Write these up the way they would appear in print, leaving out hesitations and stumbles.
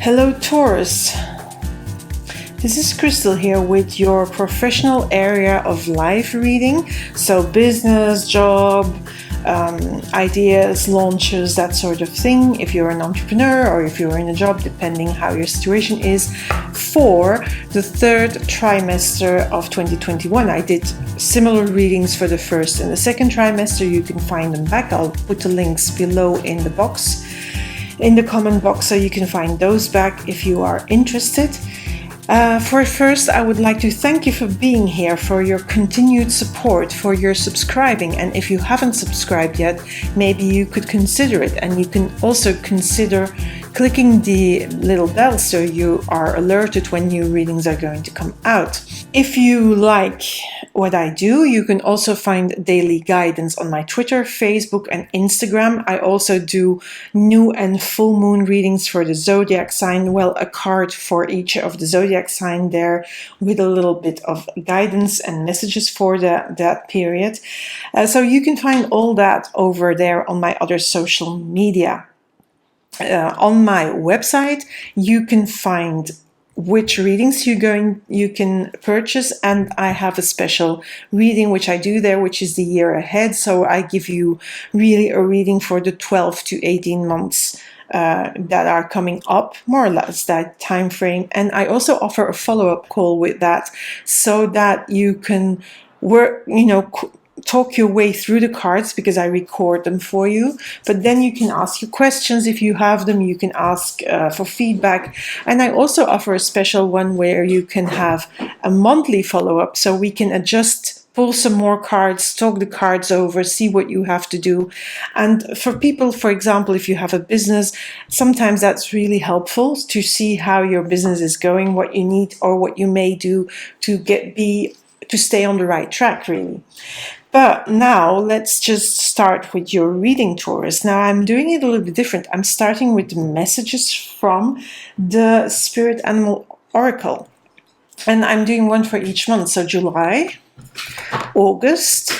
Hello Taurus, this is Christel here with your professional area of life reading, so business, job, ideas, launches, that sort of thing, if you're an entrepreneur or if you're in a job, depending how your situation is, for the third trimester of 2021. I did similar readings for the first and the second trimester. You can find them back. I'll put the links below in the box, in the comment box, so you can find those back if you are interested. For first, I would like to thank you for being here, for your continued support, for your subscribing. And if you haven't subscribed yet, maybe you could consider it. And you can also consider clicking the little bell so you are alerted when new readings are going to come out. If you like what I do, you can also find daily guidance on my Twitter, Facebook, and Instagram. I also do new and full moon readings for the zodiac sign. Well, a card for each of the zodiac sign there with a little bit of guidance and messages for that period. So you can find all that over there on my other social media. On my website, you can find which readings you can purchase, and I have a special reading which I do there, which is the year ahead. So I give you really a reading for the 12 to 18 months that are coming up, more or less that time frame. And I also offer a follow-up call with that, so that you can work, talk your way through the cards, because I record them for you. But then you can ask your questions if you have them. You can ask for feedback. And I also offer a special one where you can have a monthly follow-up, so we can pull some more cards, talk the cards over, see what you have to do. And for people, for example, if you have a business, sometimes that's really helpful to see how your business is going, what you need or what you may do to stay on the right track, really. But now let's just start with your reading, Taurus. Now I'm doing it a little bit different. I'm starting with the messages from the Spirit Animal Oracle. And I'm doing one for each month. So July, August,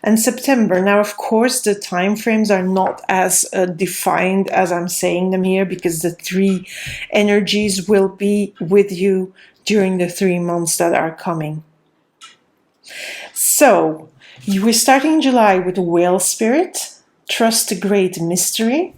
and September. Now, of course, the time frames are not as defined as I'm saying them here, because the three energies will be with you during the 3 months that are coming. So, we're starting in July with the Whale Spirit, Trust the Great Mystery.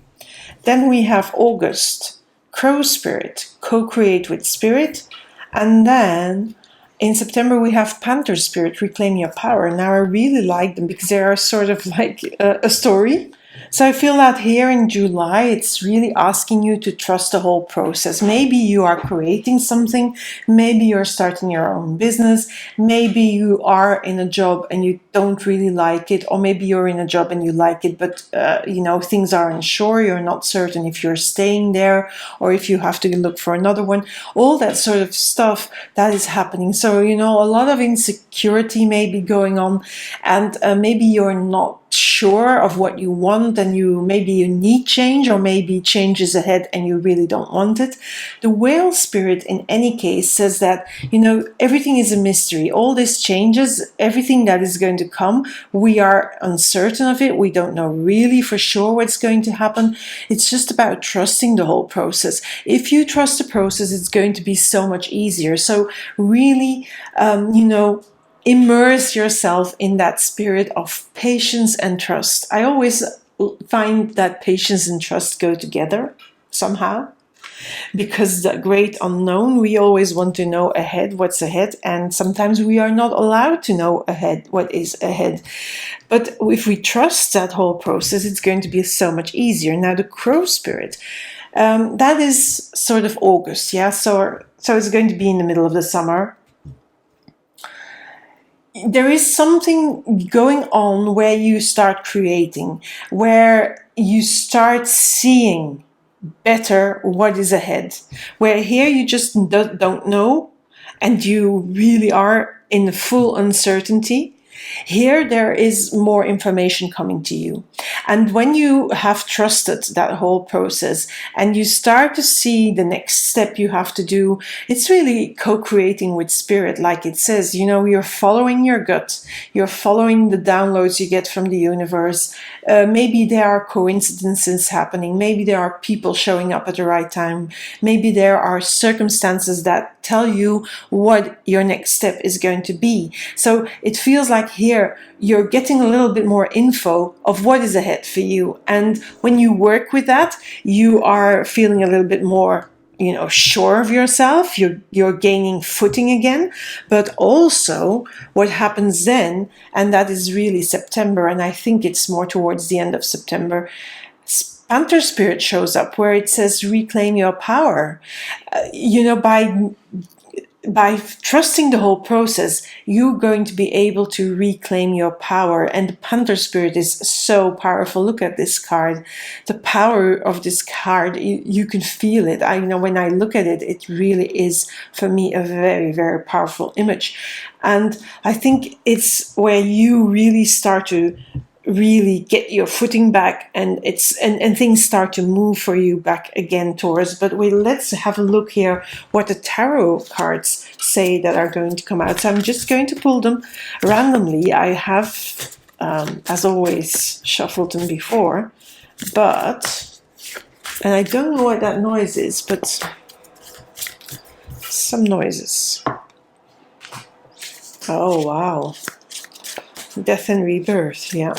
Then we have August, Crow Spirit, Co-Create with Spirit. And then in September we have Panther Spirit, Reclaim Your Power. Now I really like them because they are sort of like a story. So I feel that here in July, it's really asking you to trust the whole process. Maybe you are creating something, maybe you're starting your own business, maybe you are in a job and you don't really like it, or maybe you're in a job and you like it, but things are unsure, you're not certain if you're staying there or if you have to look for another one. All that sort of stuff that is happening. So, a lot of insecurity may be going on, and maybe you're not sure of what you want, and maybe you need change, or maybe change is ahead and you really don't want it. The Whale Spirit in any case says that everything is a mystery. All these changes, everything that is going to come, we are uncertain of it. We don't know really for sure what's going to happen. It's just about trusting the whole process. If you trust the process, it's going to be so much easier. So really immerse yourself in that spirit of patience and trust. I always find that patience and trust go together somehow, because the great unknown, we always want to know ahead what's ahead, and sometimes we are not allowed to know ahead what is ahead. But if we trust that whole process, it's going to be so much easier. Now the Crow Spirit, that is sort of August, yeah, so it's going to be in the middle of the summer. There is something going on where you start creating, where you start seeing better what is ahead, where here you just don't know and you really are in full uncertainty. Here, there is more information coming to you. And when you have trusted that whole process and you start to see the next step you have to do, it's really co-creating with spirit, like it says. You're following your gut, you're following the downloads you get from the universe. Maybe there are coincidences happening, maybe there are people showing up at the right time, maybe there are circumstances that tell you what your next step is going to be. So it feels like here you're getting a little bit more info of what is ahead for you. And when you work with that, you are feeling a little bit more sure of yourself. You're gaining footing again. But also what happens then, and that is really September, and I think it's more towards the end of September, Panther Spirit shows up where it says reclaim your power. By trusting the whole process, you're going to be able to reclaim your power. And the Panther Spirit is so powerful. Look at this card. The power of this card, you can feel it. When I look at it, it really is, for me, a very, very powerful image. And I think it's where you really start to really get your footing back, and things start to move for you back again, Taurus. But let's have a look here what the tarot cards say that are going to come out. So I'm just going to pull them randomly. I have, as always, shuffled them before, and I don't know what that noise is, but some noises. Oh, wow. Death and rebirth, yeah.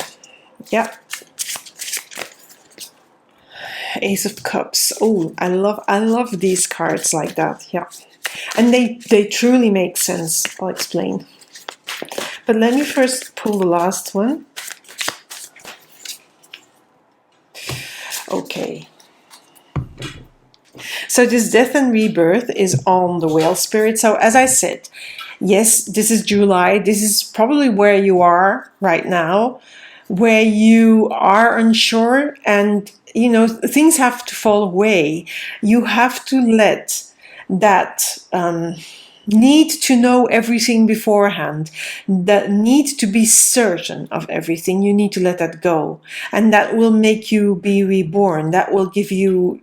Ace of Cups. Oh, I love these cards like that, yeah. And they truly make sense. I'll explain. But let me first pull the last one. Okay. So this death and rebirth is on the whale spirit. So as I said, yes, this is July. This is probably where you are right now, where you are unsure, and things have to fall away. You have to let that need to know everything beforehand, that need to be certain of everything, you need to let that go. And that will make you be reborn. That will give you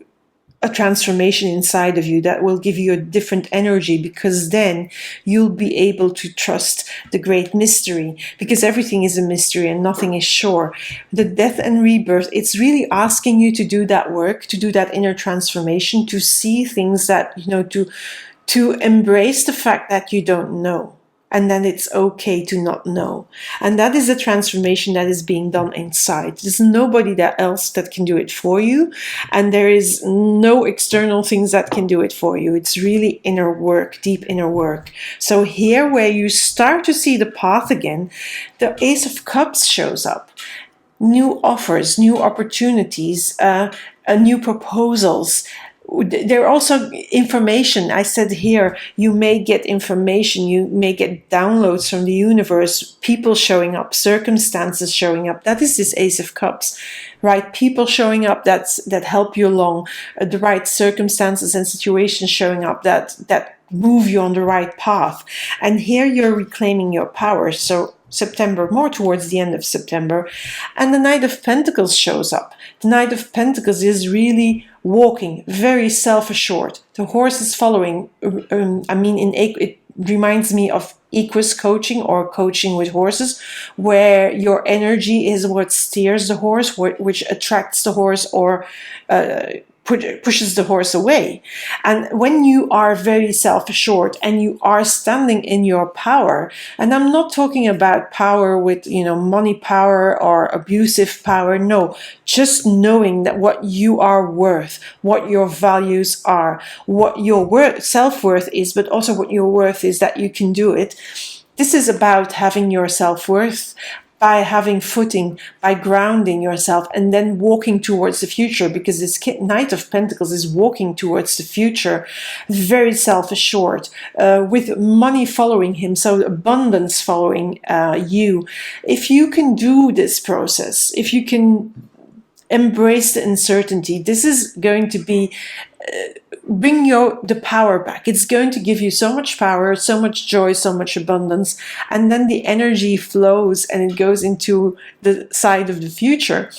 a transformation inside of you, that will give you a different energy, because then you'll be able to trust the great mystery, because everything is a mystery and nothing is sure. The death and rebirth, it's really asking you to do that work, to do that inner transformation, to see things that, to embrace the fact that you don't know. And then it's okay to not know. And that is a transformation that is being done inside. There's nobody else that can do it for you. And there is no external things that can do it for you. It's really inner work, deep inner work. So here where you start to see the path again, the Ace of Cups shows up. New offers, new opportunities, new proposals. There are also information. I said here, you may get information, you may get downloads from the universe, people showing up, circumstances showing up. That is this Ace of Cups, right? People showing up that help you along, the right circumstances and situations showing up that move you on the right path. And here you're reclaiming your power. So September, more towards the end of September. And the Knight of Pentacles shows up. The Knight of Pentacles is really walking, very self-assured. The horse is following. It reminds me of equus coaching or coaching with horses, where your energy is what steers the horse, which attracts the horse or pushes the horse away. And when you are very self-assured and you are standing in your power, and I'm not talking about power with, money power or abusive power, no, just knowing that what you are worth, what your values are, what your self-worth is, but also what your worth is, that you can do it. This is about having your self-worth, by having footing, by grounding yourself, and then walking towards the future, because this Knight of Pentacles is walking towards the future, very self-assured, with money following him, so abundance following you. If you can do this process, if you can embrace the uncertainty, this is going to be bring the power back. It's going to give you so much power, so much joy, so much abundance, and then the energy flows and it goes into the side of the future.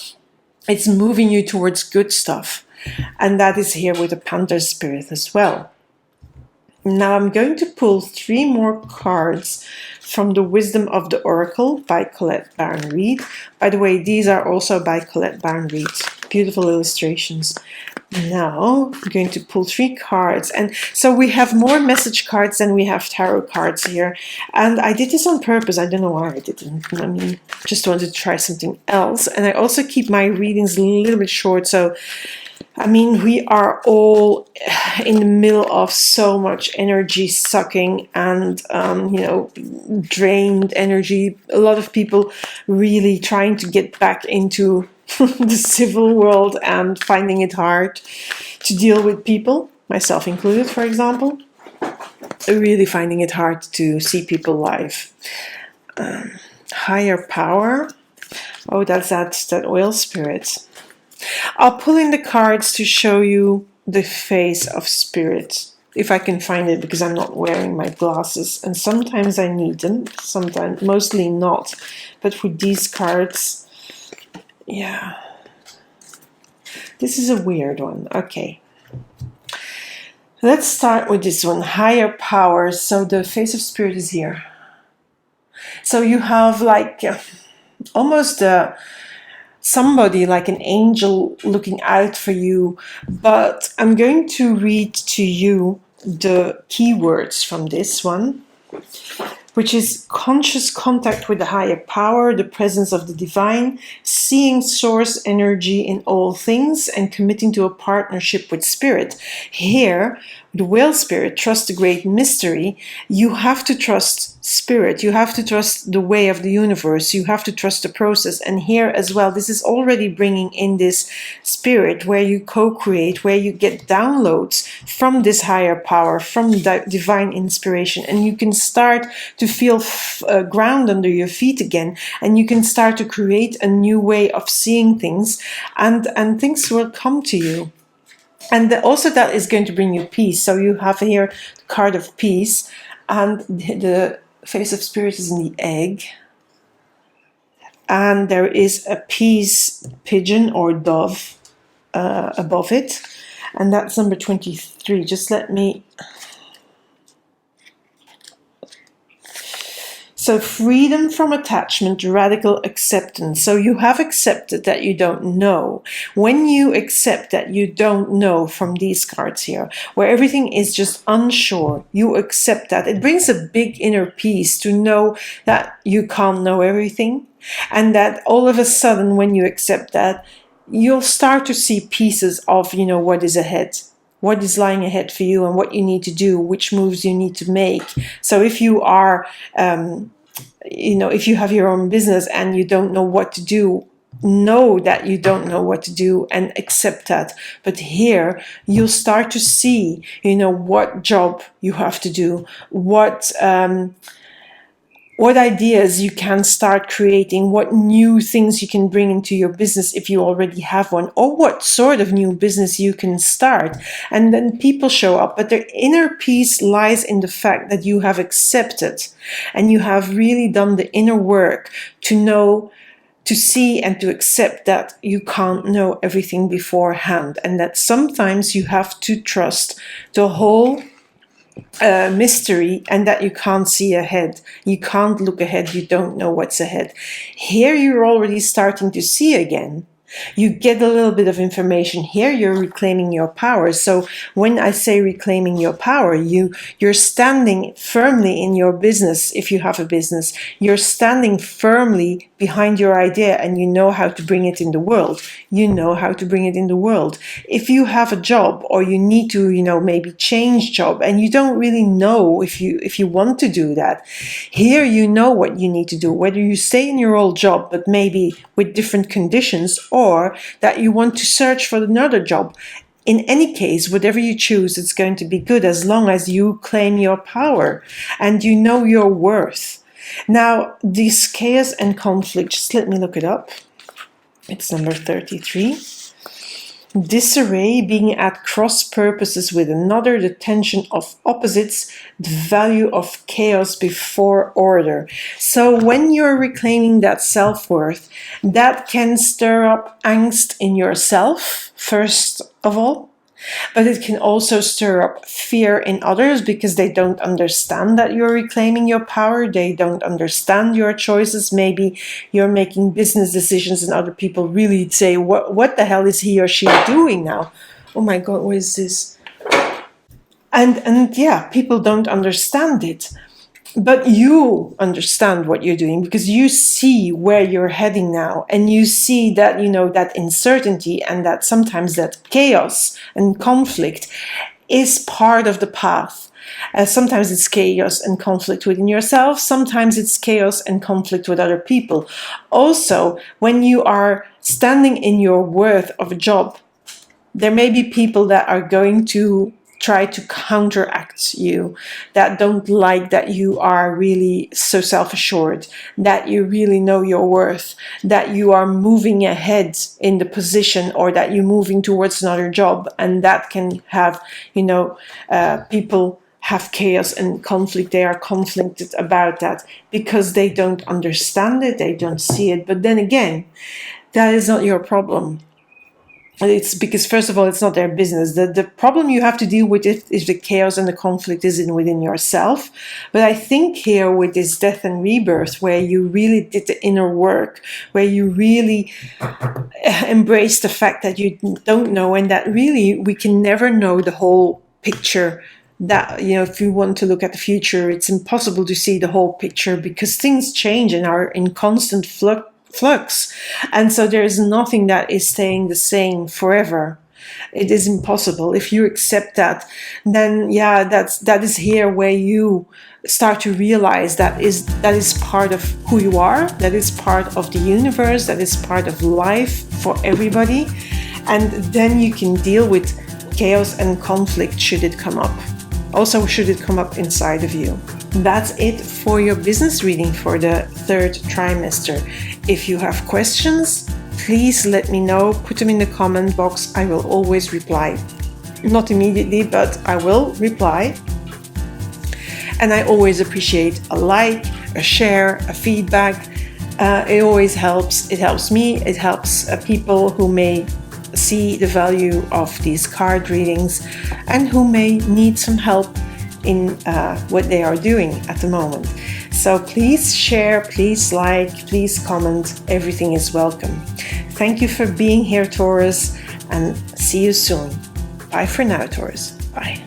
It's moving you towards good stuff, and that is here with the Panther spirit as well. Now I'm going to pull 3 more cards from the Wisdom of the Oracle by Colette Baron Reid. By the way, these are also by Colette Baron Reid. Beautiful illustrations. Now I'm going to pull 3 cards, and so we have more message cards than we have tarot cards here. And I did this on purpose. I don't know why I didn't. I mean, just wanted to try something else. And I also keep my readings a little bit short, so I mean, we are all in the middle of so much energy sucking and, drained energy. A lot of people really trying to get back into the civil world and finding it hard to deal with people, myself included, for example. Really finding it hard to see people live. Higher power. Oh, that's that oil spirit. I'll pull in the cards to show you the face of spirit, if I can find it, because I'm not wearing my glasses, and sometimes I need them, sometimes, mostly not. But for these cards, yeah. This is a weird one. Okay. Let's start with this one, higher power. So the face of spirit is here. So you have like almost somebody like an angel looking out for you, but I'm going to read to you the keywords from this one, which is conscious contact with the higher power, the presence of the divine, seeing source energy in all things, and committing to a partnership with spirit. Here, the whale spirit, trust the great mystery. You have to trust spirit. You have to trust the way of the universe. You have to trust the process. And here as well, this is already bringing in this spirit where you co-create, where you get downloads from this higher power, from divine inspiration. And you can start to feel ground under your feet again. And you can start to create a new way of seeing things. And things will come to you. And also that is going to bring you peace. So you have here the card of peace, and the face of spirit is in the egg. And there is a peace pigeon or dove above it. And that's number 23. Just let me... So freedom from attachment, radical acceptance. So you have accepted that you don't know. When you accept that you don't know from these cards here, where everything is just unsure, you accept that. It brings a big inner peace to know that you can't know everything. And that all of a sudden, when you accept that, you'll start to see pieces of, what is ahead. What is lying ahead for you and what you need to do, which moves you need to make. So if you are, if you have your own business and you don't know what to do, know that you don't know what to do and accept that. But here you'll start to see, what job you have to do, what ideas you can start creating, what new things you can bring into your business if you already have one, or what sort of new business you can start. And then people show up, but their inner peace lies in the fact that you have accepted and you have really done the inner work to know, to see and to accept that you can't know everything beforehand, and that sometimes you have to trust the whole mystery, and that you can't see ahead. You can't look ahead. You don't know what's ahead. Here you're already starting to see again. You get a little bit of information. Here you're reclaiming your power. So when I say reclaiming your power, you're standing firmly in your business. If you have a business, you're standing firmly behind your idea, and you know how to bring it in the world. You know how to bring it in the world. If you have a job, or you need to, maybe change job, and you don't really know if you want to do that, here you know what you need to do, whether you stay in your old job, but maybe with different conditions, or that you want to search for another job. In any case, whatever you choose, it's going to be good as long as you claim your power and you know your worth. Now, this chaos and conflict, just let me look it up. It's number 33. disarray, being at cross purposes with another, the tension of opposites, the value of chaos before order. So when you're reclaiming that self-worth, that can stir up angst in yourself, first of all. But it can also stir up fear in others because they don't understand that you're reclaiming your power. They don't understand your choices. Maybe you're making business decisions and other people really say, what the hell is he or she doing now? Oh my God, what is this? And yeah, people don't understand it. But you understand what you're doing because you see where you're heading now, and you see that, that uncertainty and that sometimes that chaos and conflict is part of the path. Sometimes it's chaos and conflict within yourself. Sometimes it's chaos and conflict with other people. Also, when you are standing in your worth of a job, there may be people that are going to try to counteract you, that don't like that you are really so self-assured, that you really know your worth, that you are moving ahead in the position, or that you're moving towards another job. And that can have, people have chaos and conflict. They are conflicted about that because they don't understand it, they don't see it. But then again, that is not your problem. It's because, first of all, it's not their business. The problem you have to deal with is the chaos and the conflict is within yourself. But I think here with this death and rebirth, where you really did the inner work, where you really embrace the fact that you don't know, and that really we can never know the whole picture. That, if you want to look at the future, it's impossible to see the whole picture because things change and are in constant flux. And so there is nothing that is staying the same forever. It is impossible. If you accept that, then that is here where you start to realize that is part of who you are, that is part of the universe, that is part of life for everybody. And then you can deal with chaos and conflict should it come up. Also, should it come up inside of you. That's it for your business reading for the third trimester. If you have questions, please let me know. Put them in the comment box. I will always reply. Not immediately, but I will reply. And I always appreciate a like, a share, a feedback. It always helps. It helps me. It helps people who may see the value of these card readings and who may need some help in what they are doing at the moment. So please share, please like, please comment. Everything is welcome. Thank you for being here, Taurus, and see you soon. Bye for now, Taurus. Bye.